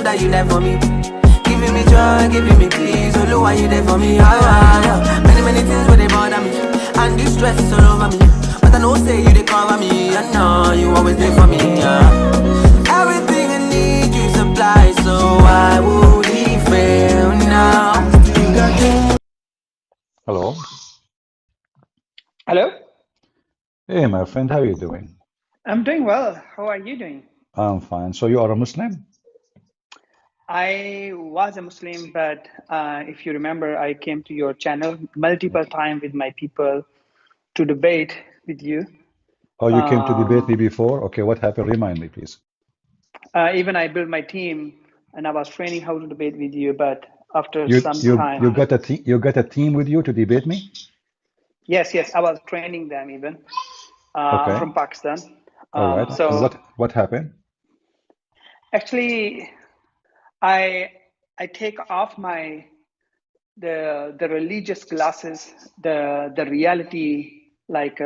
that you there for me. Giving me joy, giving me peace. Oh, why you there for me? Many, many things where they bother me, and this stress is all over me. But I know say you they cover me, and know you always there for me. Everything I need you supply, so why would he fail now? Hello. Hello. Hey, my friend, how are you doing? I'm doing well. How are you doing? I'm fine. So you are a Muslim? I was a Muslim, but if you remember, I came to your channel multiple times with my people to debate with you. Oh, you came to debate me before? Okay, what happened? Remind me, please. Even I built my team, and I was training how to debate with you. But after You some you time, you got a team with you to debate me? yes, I was training them even Okay. from Pakistan. All right. And So what happened? actually, I take off my the religious glasses, the reality, like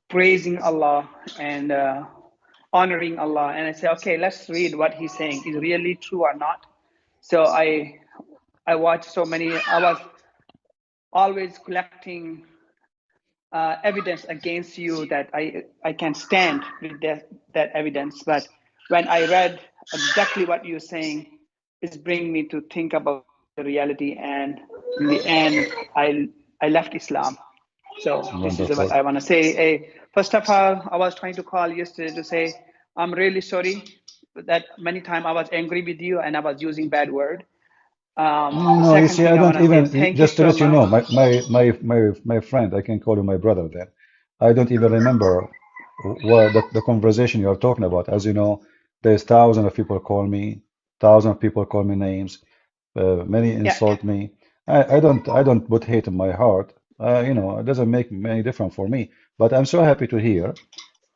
praising Allah and honoring Allah, and I say, okay, let's read what he's saying is really true or not. So I watched so many. I was always collecting evidence against you that I can stand with that evidence. But when I read exactly what you're saying, it's bringing me to think about the reality. And in the end, I left Islam. So this is what Wonderful. I want to say. First of all, I was trying to call yesterday to say I'm really sorry that many times I was angry with you and I was using bad word. The No, you second see, I thing I want don't to say even, thank you just to so let you much. know, my friend, I can call you my brother then. I don't even remember what the conversation you're talking about. As you know, there's thousands of people call me, thousands of people call me names, many Yeah, insult me. I don't put hate in my heart. It doesn't make any difference for me. But I'm so happy to hear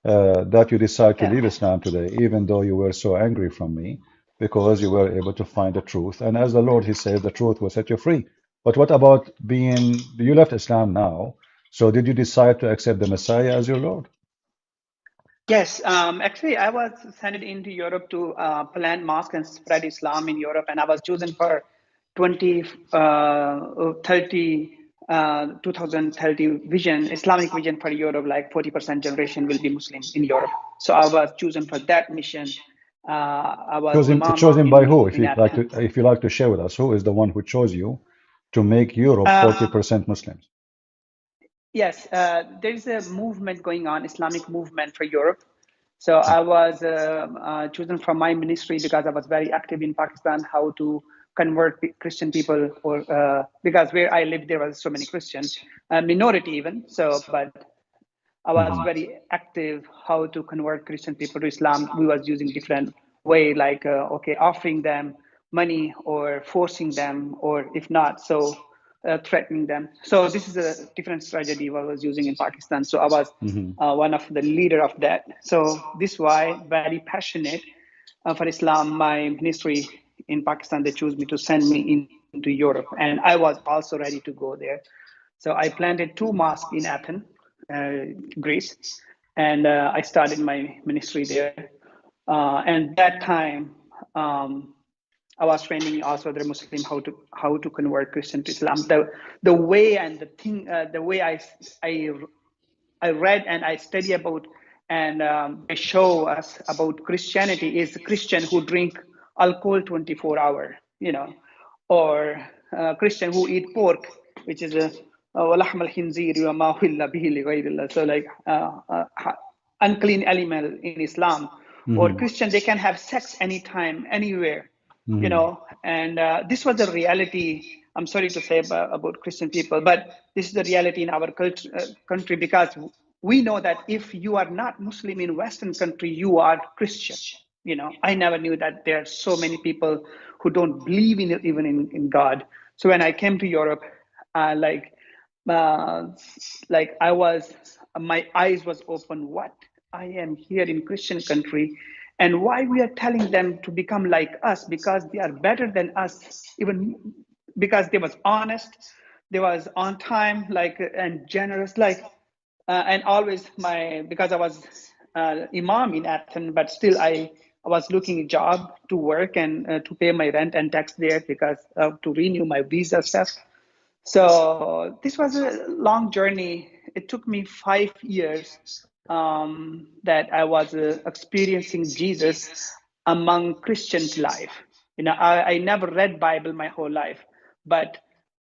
that you decide to yeah. leave Islam today, even though you were so angry from me, because you were able to find the truth. And as the Lord, He says, the truth will set you free. But what about you left Islam now, so did you decide to accept the Messiah as your Lord? Yes, actually, I was sent into Europe to plant mosque and spread Islam in Europe, and I was chosen for 2030 vision, Islamic vision for Europe, like 40% generation will be Muslim in Europe. So I was chosen for that mission. I was Imam Chosen by who? in Athens. If you like to share with us, who is the one who chose you to make Europe Uh, 40% Muslims? Yes, there is a movement going on, Islamic movement for Europe. So I was chosen from my ministry because I was very active in Pakistan, how to convert Christian people, or because where I lived there was so many Christians, minority even. So, but I was Hmm. very active how to convert Christian people to Islam. We was using different way, like okay, offering them money or forcing them, or if not, so threatening them. So this is a different strategy I was using in Pakistan. So I was Hmm. one of the leader of that. So this why very passionate for Islam. My ministry in Pakistan, they chose me to send me into Europe, and I was also ready to go there. So I planted 2 mosques in Athens, Greece, and I started my ministry there. And that time, I was training also the Muslim how to convert Christian to Islam. The way and the thing, the way I I read and I study about, and they show us about Christianity is a Christian who drink alcohol 24 hour, or Christian who eat pork, which is a ولحم الخنزير وما أهل به لغير الله. So like unclean animal in Islam, or Hmm. Christian they can have sex anytime, anywhere, Hmm. and this was the reality. I'm sorry to say about Christian people, but this is the reality in our culture, country, because we know that if you are not Muslim in Western country, you are Christian. I never knew that there are so many people who don't believe in even in God. So when I came to Europe, uh, like uh, like I was, my eyes was open. What I am here in Christian country, and why we are telling them to become like us, because they are better than us, even because they was honest, they was on time, like, and generous, like, and always my, because I was imam in Athens, but still I I was looking a job to work and to pay my rent and tax there because to renew my visa stuff. So this was a long journey. It took me 5 years that I was experiencing Jesus among Christians' life. I never read Bible my whole life, but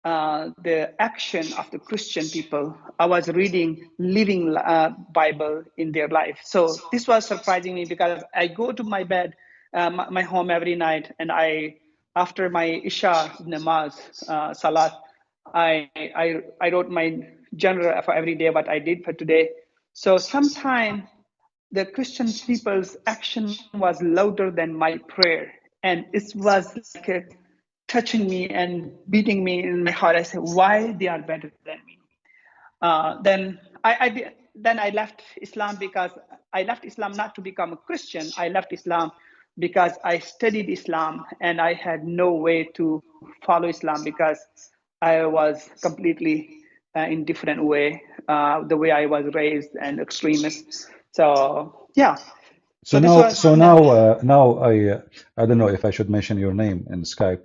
the action of the Christian people, I was reading living Bible in their life. So this was surprising me because I go to my bed, my home every night, and after my Isha namaz, salat, I wrote my journal for every day what I did for today. So sometime the Christian people's action was louder than my prayer, and it was like touching me and beating me in my heart. I said, why they are better than me? Then I left Islam because I left Islam not to become a Christian. I left Islam because I studied Islam and I had no way to follow Islam because I was completely in different way, the way I was raised and extremist. So yeah, So so this now, was so the now, now I don't know if I should mention your name in Skype.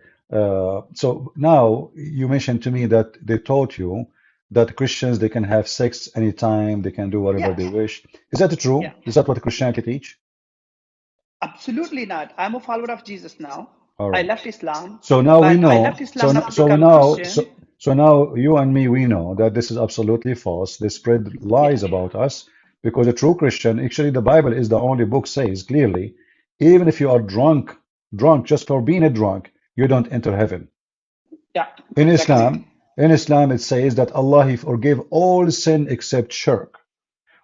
So now you mentioned to me that they taught you that Christians they can have sex anytime, they can do whatever yeah, they wish. Is that true? yeah. Is that what Christianity teach? Absolutely not. I'm a follower of Jesus now. All I right. left Islam, So now we but I know. left Islam not to So become a now, Christian. so now you and me we know that this is absolutely false. They spread Yeah, lies about us because a true Christian, actually, the Bible is the only book says clearly, even if you are drunk just for being a drunk, you don't enter heaven. yeah, In exactly. Islam, in Islam, it says that Allah He forgive all sin except shirk,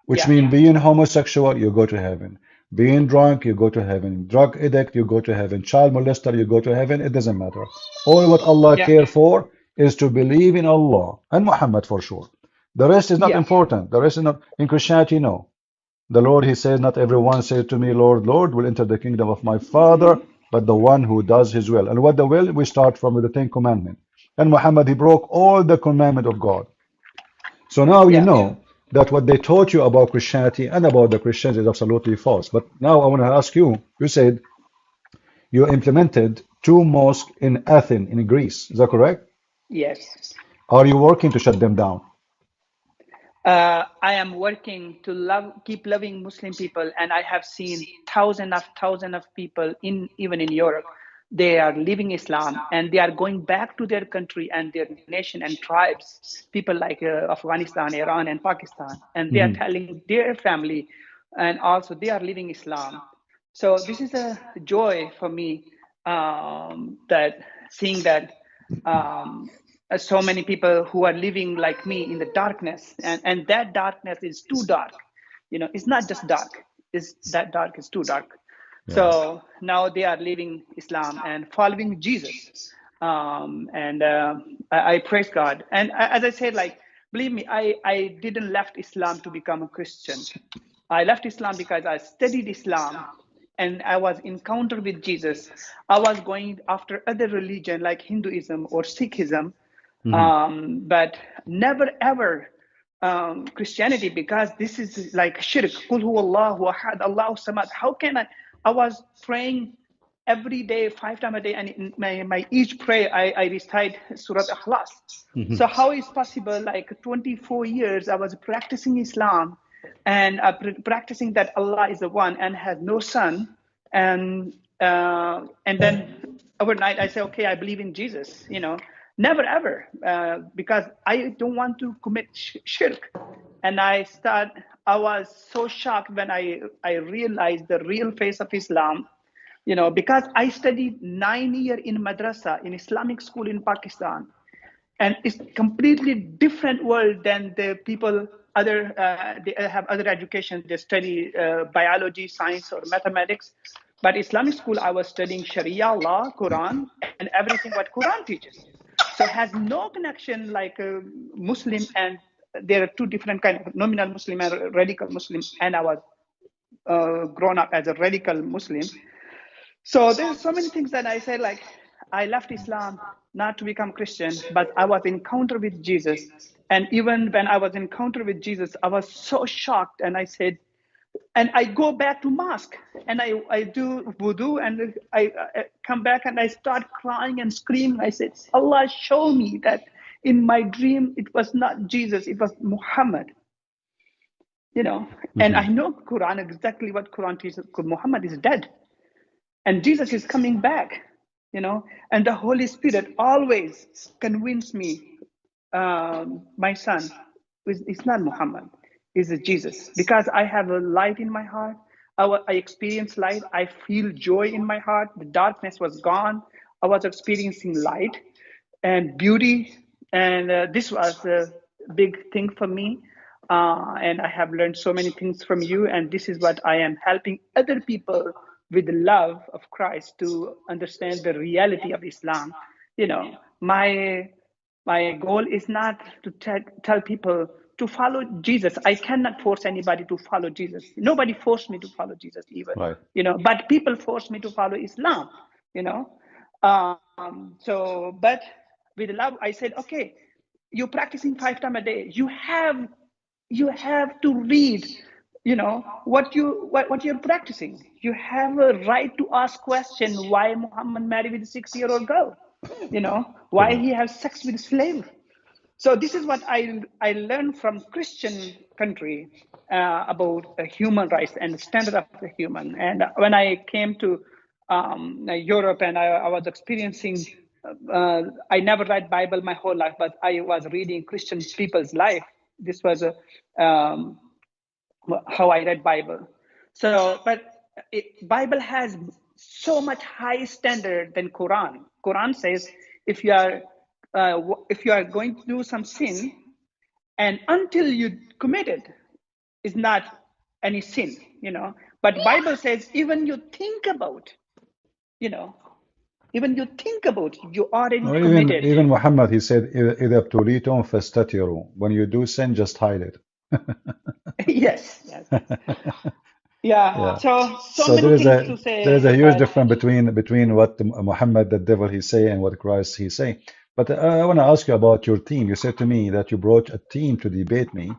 which Yeah, means being homosexual, you go to heaven. Being drunk, you go to heaven. Drug addict, you go to heaven. Child molester, you go to heaven. It doesn't matter. All what Allah yeah, care for is to believe in Allah and Muhammad for sure. The rest is not yeah, important. The rest is not in Christianity, no. The Lord, He says, not everyone says to me, Lord, Lord, will enter the kingdom of my Father, but the one who does His will. And what the will? We start from the Ten Commandments. And Muhammad, he broke all the commandment of God. So now you yeah. know that what they taught you about Christianity and about the Christians is absolutely false. But now I want to ask you, you said you implemented two mosques in Athens, in Greece. Is that correct? Yes. Are you working to shut them down? I am working to keep loving Muslim people, and I have seen thousands of people in even in Europe. They are leaving Islam and they are going back to their country and their nation and tribes. People like Afghanistan, Iran, and Pakistan, and they are Mhm. telling their family, and also they are leaving Islam. So this is a joy for me that seeing that so many people who are living like me in the darkness, and that darkness is too dark. It's not just dark, is that dark is too dark. Yeah. So now they are leaving Islam and following Jesus. And I praise God. And as I said, like, believe me, I didn't left Islam to become a Christian. I left Islam because I studied Islam and I was encountered with Jesus. I was going after other religion like Hinduism or Sikhism, Mhm. but never ever Christianity, because this is like shirk. Qul huwa Allahu ahad, Allahu samad. How can I was praying every day, 5 times a day, and in my each prayer I recite Surah Ikhlas. Mhm. So how is possible? Like 24 years, I was practicing Islam, and practicing that Allah is the one and has no son, and then overnight I say, okay, I believe in Jesus. Never ever, because I don't want to commit shirk. And I was so shocked when I realized the real face of Islam, because I studied 9 years in madrasa, in Islamic school in Pakistan, and it's completely different world than the people they have other education. They study biology, science, or mathematics. But Islamic school, I was studying Sharia law, Quran, and everything what Quran teaches. So it has no connection like a Muslim, and there are two different kind of nominal Muslim and radical Muslim. And I was grown up as a radical Muslim. So there's so many things that I say, like, I left Islam not to become Christian, but I was encountered with Jesus. And even when I was encountered with Jesus, I was so shocked. And I said, And I go back to mosque and I do wudu, and I come back and I start crying and screaming. I said, Allah, show me that in my dream it was not Jesus, it was Muhammad. And I know Quran, exactly what Quran teaches. Muhammad is dead and Jesus is coming back, and the Holy Spirit always convinced me, my son, it's not Muhammad, it's Jesus, because I have a light in my heart. I experience light. I feel joy in my heart. The darkness was gone. I was experiencing light and beauty, and this was a big thing for me. And I have learned so many things from you, and this is what I am helping other people with the love of Christ to understand the reality of Islam. My goal is not to tell people to follow Jesus. I cannot force anybody to follow Jesus. Nobody forced me to follow Jesus even, Right. but people forced me to follow Islam, you know. But with love, I said, okay, you're practicing 5 times a day. You have to read, what you're practicing. You have a right to ask question why Muhammad married with a 6-year-old girl, why Correct. he has sex with a slave. So this is what I learned from Christian country about human rights and the standard of the human. And when I came to Europe, and I was experiencing, I never read Bible my whole life, but I was reading Christian people's life. This was how I read Bible. So, but Bible has so much high standard than Quran. Quran says if you are going to do some sin, and until you commit it, is not any sin, But Bible says even you think about, you know, even you think about, you already Or committed. even Muhammad, he said, إذا ابتليتم فاستتروا. When you do sin, just hide it. Yes, yes, yes. Yeah. Yeah. So So many there is things a to there is a say, huge but difference between what Muhammad, the devil, he say and what Christ he say. But I want to ask you about your team. You said to me that you brought a team to debate me.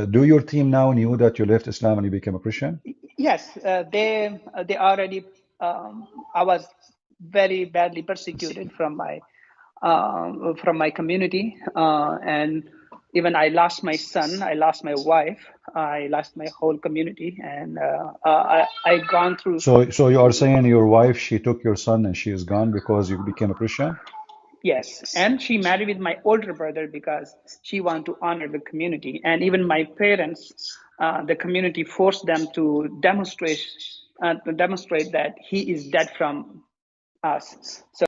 Do your team now knew that you left Islam and you became a Christian? yes, they already. I was very badly persecuted from my community, and even I lost my son, I lost my wife, I lost my whole community, and I gone through. So you are saying your wife, she took your son and she is gone because you became a Christian? Yes, and she married with my older brother because she wanted to honor the community, and even my parents, the community forced them to demonstrate that he is dead from us. So